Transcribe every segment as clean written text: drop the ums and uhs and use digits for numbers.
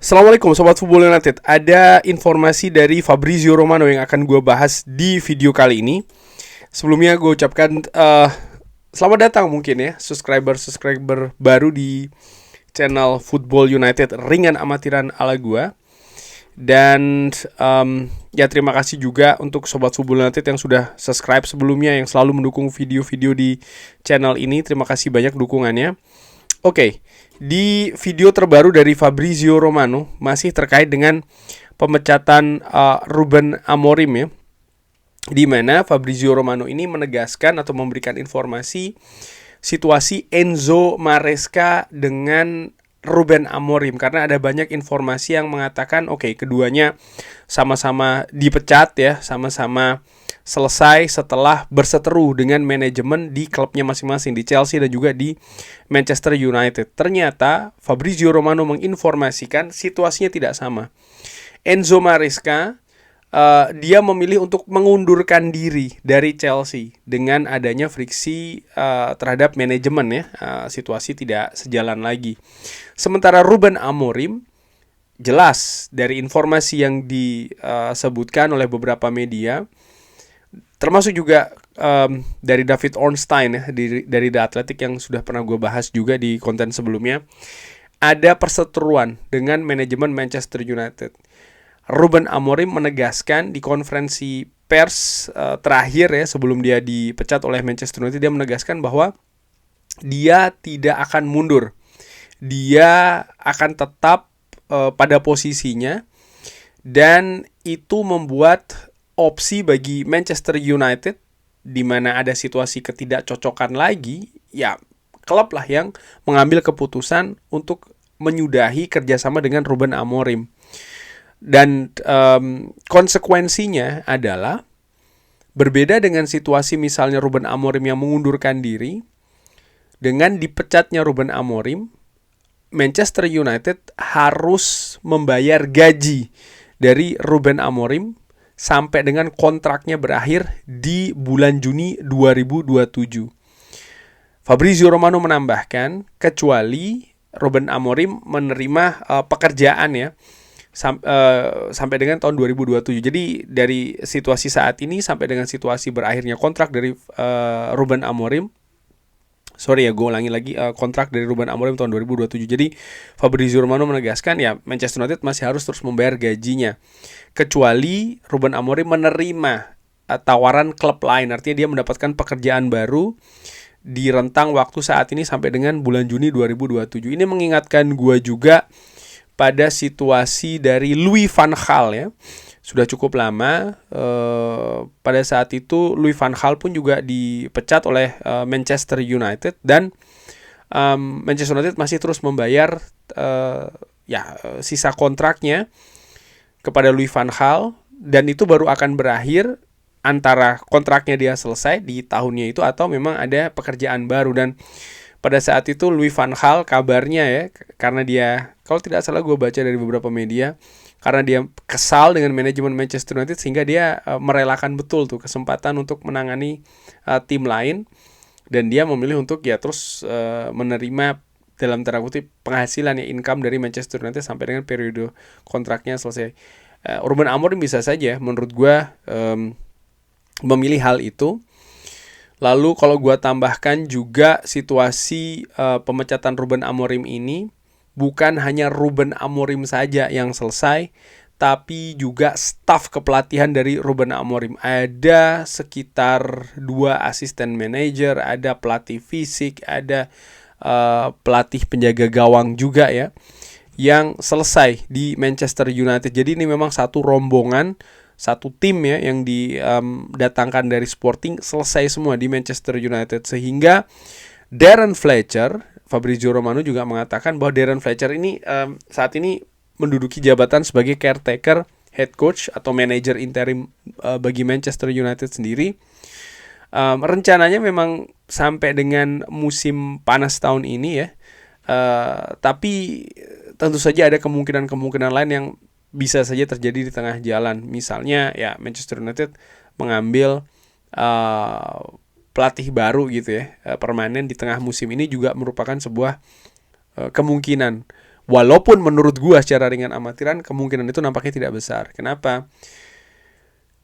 Assalamualaikum Sobat Football United. Ada informasi dari Fabrizio Romano yang akan gue bahas di video kali ini. Sebelumnya gue ucapkan selamat datang mungkin ya subscriber baru di channel Football United ringan amatiran ala gue. Dan ya terima kasih juga untuk Sobat Football United yang sudah subscribe sebelumnya, yang selalu mendukung video-video di channel ini. Terima kasih banyak dukungannya. Oke, di video terbaru dari Fabrizio Romano masih terkait dengan pemecatan Ruben Amorim ya, di mana Fabrizio Romano ini menegaskan atau memberikan informasi situasi Enzo Maresca dengan Ruben Amorim, karena ada banyak informasi yang mengatakan keduanya sama-sama dipecat ya, sama-sama selesai setelah berseteru dengan manajemen di klubnya masing-masing, di Chelsea dan juga di Manchester United. Ternyata Fabrizio Romano menginformasikan situasinya tidak sama. Enzo Maresca dia memilih untuk mengundurkan diri dari Chelsea dengan adanya friksi terhadap manajemen ya. Situasi tidak sejalan lagi. Sementara Ruben Amorim, jelas dari informasi yang disebutkan oleh beberapa media, termasuk juga dari David Ornstein ya, dari The Athletic yang sudah pernah gue bahas juga di konten sebelumnya, ada perseteruan dengan manajemen Manchester United. Ruben Amorim menegaskan di konferensi pers terakhir ya, sebelum dia dipecat oleh Manchester United, dia menegaskan bahwa dia tidak akan mundur. Dia akan tetap pada posisinya, dan itu membuat opsi bagi Manchester United di mana ada situasi ketidakcocokan lagi, ya klub lah yang mengambil keputusan untuk menyudahi kerjasama dengan Ruben Amorim. Dan konsekuensinya adalah berbeda dengan situasi misalnya Ruben Amorim yang mengundurkan diri. Dengan dipecatnya Ruben Amorim, Manchester United harus membayar gaji dari Ruben Amorim sampai dengan kontraknya berakhir di bulan Juni 2027. Fabrizio Romano menambahkan, kecuali Ruben Amorim menerima pekerjaan ya sampai dengan tahun 2027. Jadi dari situasi saat ini sampai dengan situasi berakhirnya kontrak dari Ruben Amorim, kontrak dari Ruben Amorim tahun 2027. Jadi Fabrizio Romano menegaskan ya Manchester United masih harus terus membayar gajinya, kecuali Ruben Amorim menerima tawaran klub lain. Artinya dia mendapatkan pekerjaan baru di rentang waktu saat ini sampai dengan bulan Juni 2027. Ini mengingatkan gua juga pada situasi dari Louis van Gaal ya. Sudah cukup lama pada saat itu Louis van Gaal pun juga dipecat oleh Manchester United, dan Manchester United masih terus membayar sisa kontraknya kepada Louis van Gaal, dan itu baru akan berakhir antara kontraknya dia selesai di tahunnya itu atau memang ada pekerjaan baru. Dan pada saat itu Louis van Gaal kabarnya ya, karena dia, kalau tidak salah gue baca dari beberapa media, karena dia kesal dengan manajemen Manchester United sehingga dia merelakan betul tuh kesempatan untuk menangani tim lain, dan dia memilih untuk ya terus menerima dalam tanda kutip penghasilan ya, income dari Manchester United sampai dengan periode kontraknya selesai. Ruben Amorim bisa saja menurut gue memilih hal itu. Lalu kalau gue tambahkan juga situasi pemecatan Ruben Amorim ini, bukan hanya Ruben Amorim saja yang selesai, tapi juga staf kepelatihan dari Ruben Amorim. Ada sekitar 2 asisten manajer, ada pelatih fisik, ada pelatih penjaga gawang juga ya, yang selesai di Manchester United. Jadi ini memang satu rombongan, satu tim ya yang didatangkan dari Sporting, selesai semua di Manchester United. Sehingga Darren Fletcher, Fabrizio Romano juga mengatakan bahwa Darren Fletcher ini saat ini menduduki jabatan sebagai caretaker, head coach atau manager interim bagi Manchester United sendiri. Rencananya memang sampai dengan musim panas tahun ini ya, tapi tentu saja ada kemungkinan lain yang bisa saja terjadi di tengah jalan. Misalnya ya Manchester United mengambil pelatih baru gitu ya, permanen di tengah musim ini juga merupakan sebuah kemungkinan. Walaupun menurut gua secara ringan amatiran kemungkinan itu nampaknya tidak besar. Kenapa?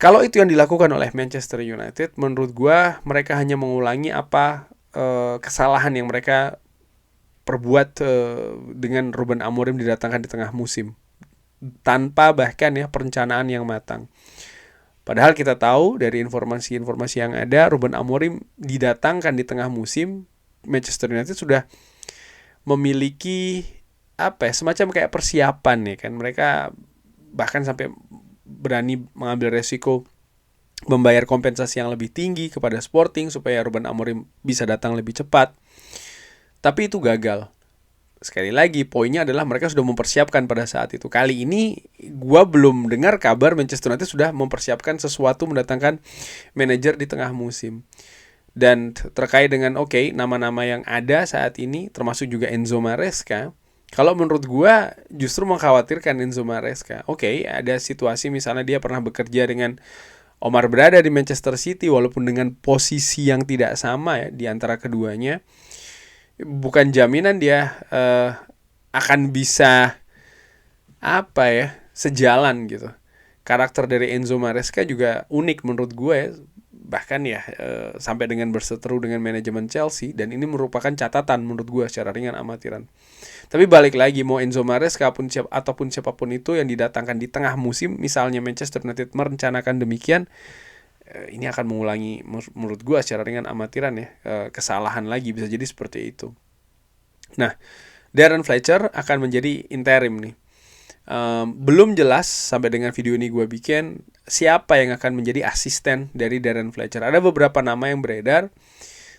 Kalau itu yang dilakukan oleh Manchester United, menurut gua mereka hanya mengulangi apa kesalahan yang mereka perbuat dengan Ruben Amorim didatangkan di tengah musim, tanpa bahkan ya perencanaan yang matang. Padahal kita tahu dari informasi-informasi yang ada, Ruben Amorim didatangkan di tengah musim, Manchester United sudah memiliki semacam kayak persiapan ya kan. Mereka bahkan sampai berani mengambil resiko membayar kompensasi yang lebih tinggi kepada Sporting supaya Ruben Amorim bisa datang lebih cepat. Tapi itu gagal. Sekali lagi, poinnya adalah mereka sudah mempersiapkan pada saat itu. Kali ini, gue belum dengar kabar Manchester United sudah mempersiapkan sesuatu mendatangkan manajer di tengah musim. Dan terkait dengan nama-nama yang ada saat ini, termasuk juga Enzo Maresca. Kalau menurut gue, justru mengkhawatirkan Enzo Maresca. Ada situasi misalnya dia pernah bekerja dengan Omar berada di Manchester City, walaupun dengan posisi yang tidak sama ya di antara keduanya. Bukan jaminan dia akan bisa sejalan gitu. Karakter dari Enzo Maresca juga unik menurut gue ya. Bahkan ya sampai dengan berseteru dengan manajemen Chelsea, dan ini merupakan catatan menurut gue secara ringan amatiran. Tapi balik lagi, mau Enzo Maresca ataupun siapapun itu yang didatangkan di tengah musim, misalnya Manchester United merencanakan demikian, ini akan mengulangi menurut gue secara ringan amatiran ya kesalahan lagi, bisa jadi seperti itu. Nah, Darren Fletcher akan menjadi interim nih. Belum jelas sampai dengan video ini gue bikin siapa yang akan menjadi asisten dari Darren Fletcher. Ada beberapa nama yang beredar,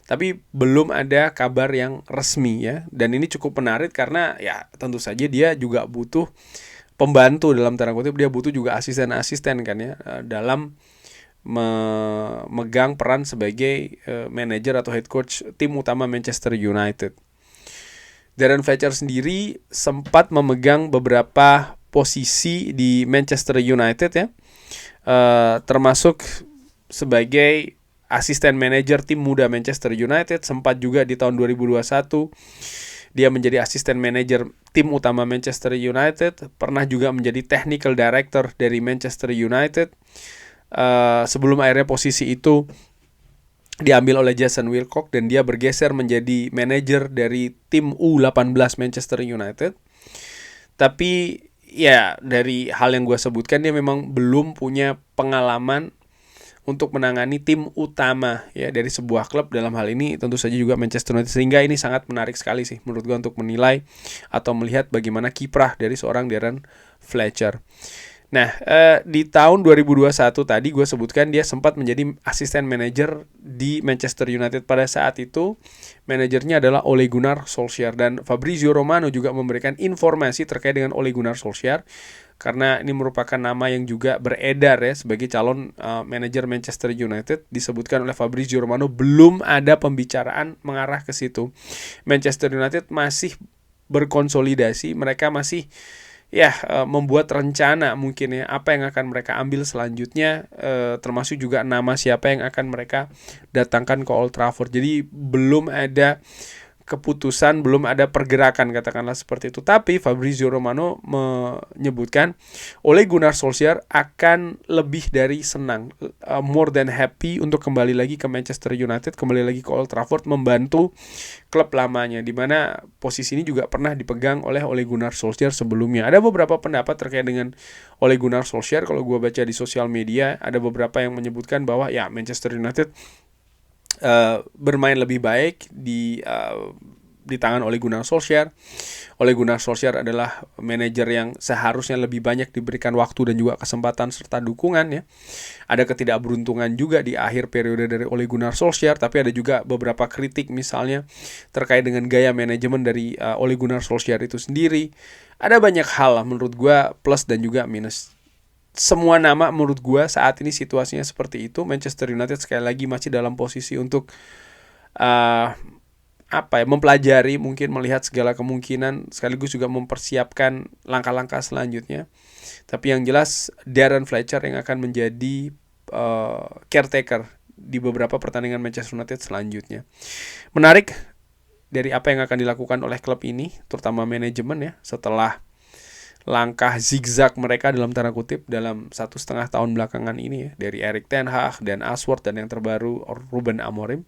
tapi belum ada kabar yang resmi ya. Dan ini cukup menarik karena ya tentu saja dia juga butuh pembantu dalam tanda kutip, dia butuh juga asisten-asisten kan ya dalam memegang peran sebagai manajer atau head coach tim utama Manchester United. Darren Fletcher sendiri sempat memegang beberapa posisi di Manchester United ya, termasuk sebagai asisten manajer tim muda Manchester United. Sempat juga di tahun 2021 dia menjadi asisten manajer tim utama Manchester United. Pernah juga menjadi technical director dari Manchester United. Sebelum akhirnya posisi itu diambil oleh Jason Wilcock dan dia bergeser menjadi manajer dari tim U18 Manchester United. Tapi ya dari hal yang gue sebutkan, dia memang belum punya pengalaman untuk menangani tim utama ya dari sebuah klub, dalam hal ini tentu saja juga Manchester United. Sehingga ini sangat menarik sekali sih menurut gue untuk menilai atau melihat bagaimana kiprah dari seorang Darren Fletcher. Nah, di tahun 2021 tadi gue sebutkan dia sempat menjadi asisten manajer di Manchester United. Pada saat itu manajernya adalah Ole Gunnar Solskjaer, dan Fabrizio Romano juga memberikan informasi terkait dengan Ole Gunnar Solskjaer karena ini merupakan nama yang juga beredar ya sebagai calon manajer Manchester United. Disebutkan oleh Fabrizio Romano belum ada pembicaraan mengarah ke situ. Manchester United masih berkonsolidasi, mereka masih membuat rencana mungkin ya apa yang akan mereka ambil selanjutnya, termasuk juga nama siapa yang akan mereka datangkan ke Old Trafford. Jadi belum ada keputusan, belum ada pergerakan katakanlah seperti itu. Tapi Fabrizio Romano menyebutkan Ole Gunnar Solskjaer akan lebih dari senang, more than happy untuk kembali lagi ke Manchester United, kembali lagi ke Old Trafford membantu klub lamanya, di mana posisi ini juga pernah dipegang oleh Ole Gunnar Solskjaer sebelumnya. Ada beberapa pendapat terkait dengan Ole Gunnar Solskjaer. Kalau gue baca di sosial media, ada beberapa yang menyebutkan bahwa ya Manchester United bermain lebih baik di tangan Ole Gunnar Solskjaer. Ole Gunnar Solskjaer adalah manajer yang seharusnya lebih banyak diberikan waktu dan juga kesempatan serta dukungan ya. Ada ketidakberuntungan juga di akhir periode dari Ole Gunnar Solskjaer, tapi ada juga beberapa kritik misalnya terkait dengan gaya manajemen dari Ole Gunnar Solskjaer itu sendiri. Ada banyak hal lah menurut gue plus dan juga minus. Semua nama menurut gue saat ini situasinya seperti itu. Manchester United sekali lagi masih dalam posisi untuk mempelajari, mungkin melihat segala kemungkinan, sekaligus juga mempersiapkan langkah-langkah selanjutnya. Tapi yang jelas Darren Fletcher yang akan menjadi caretaker di beberapa pertandingan Manchester United selanjutnya. Menarik dari apa yang akan dilakukan oleh klub ini, terutama manajemen ya, setelah langkah zigzag mereka dalam tanda kutip dalam 1,5 tahun belakangan ini ya, dari Erik ten Hag dan Ashworth dan yang terbaru Ruben Amorim.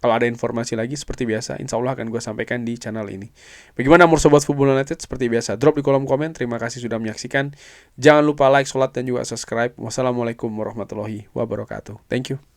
Kalau ada informasi lagi seperti biasa, insya Allah akan gue sampaikan di channel ini. Bagaimana menurut Sobat Football United? Seperti biasa, drop di kolom komen. Terima kasih sudah menyaksikan. Jangan lupa like, sholat, dan juga subscribe. Wassalamualaikum warahmatullahi wabarakatuh. Thank you.